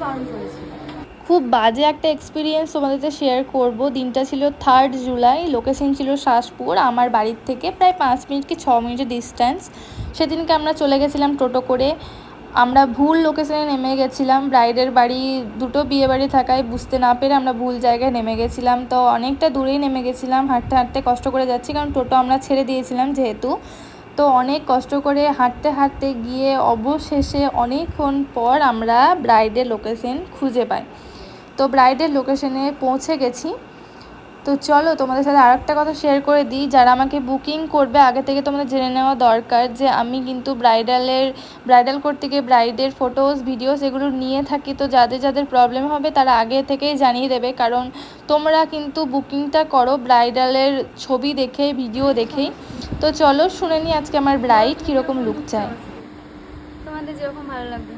বারণ করেছে। খুব বাজে একটা এক্সপিরিয়েন্স তোমাদের সাথে শেয়ার করব। দিনটা ছিল 3 জুলাই, লোকেশন ছিল শাসপুর, আমার বাড়ির থেকে প্রায় 5 মিনিট কি 6 মিনিটের ডিস্ট্যান্স। সেদিনকে আমরা চলে গেছিলাম টোটো করে। আমরা ভুল লোকেশনে নেমে গেছিলাম, ব্রাইডের বাড়ি দুটো বিয়ে বাড়ি থাকায় বুঝতে না পেরে আমরা ভুল জায়গায় নেমে গেছিলাম। তো অনেকটা দূরেই নেমে গেছিলাম, হাঁটতে হাঁটতে কষ্ট করে যাচ্ছি, কারণ টোটো আমরা ছেড়ে দিয়েছিলাম যেহেতু। তো অনেক কষ্ট করে হাঁটতে হাঁটতে গিয়ে অবশেষে অনেকক্ষণ পর আমরা ব্রাইডের লোকেশন খুঁজে পাই। তো ব্রাইডের লোকেশনে পৌঁছে গেছি। তো চলো তোমাদের সাথে আরেকটা কথা শেয়ার করে দিই, যারা আমাকে বুকিং করবে আগে থেকে তোমাদের জেনে নেওয়া দরকার যে আমি কিন্তু ব্রাইডাল করতে গিয়ে ব্রাইডের ফটোস ভিডিওস এগুলো নিয়ে থাকি। তো যাদের যাদের প্রবলেম হবে তারা আগে থেকেই জানিয়ে দেবে, কারণ তোমরা কিন্তু বুকিংটা করো ব্রাইডালের ছবি দেখে ভিডিও দেখেই। তো চলো শুনে নিই আজকে আমার ব্রাইড কীরকম লুক চায়। তোমাদের যেরকম ভালো লাগবে।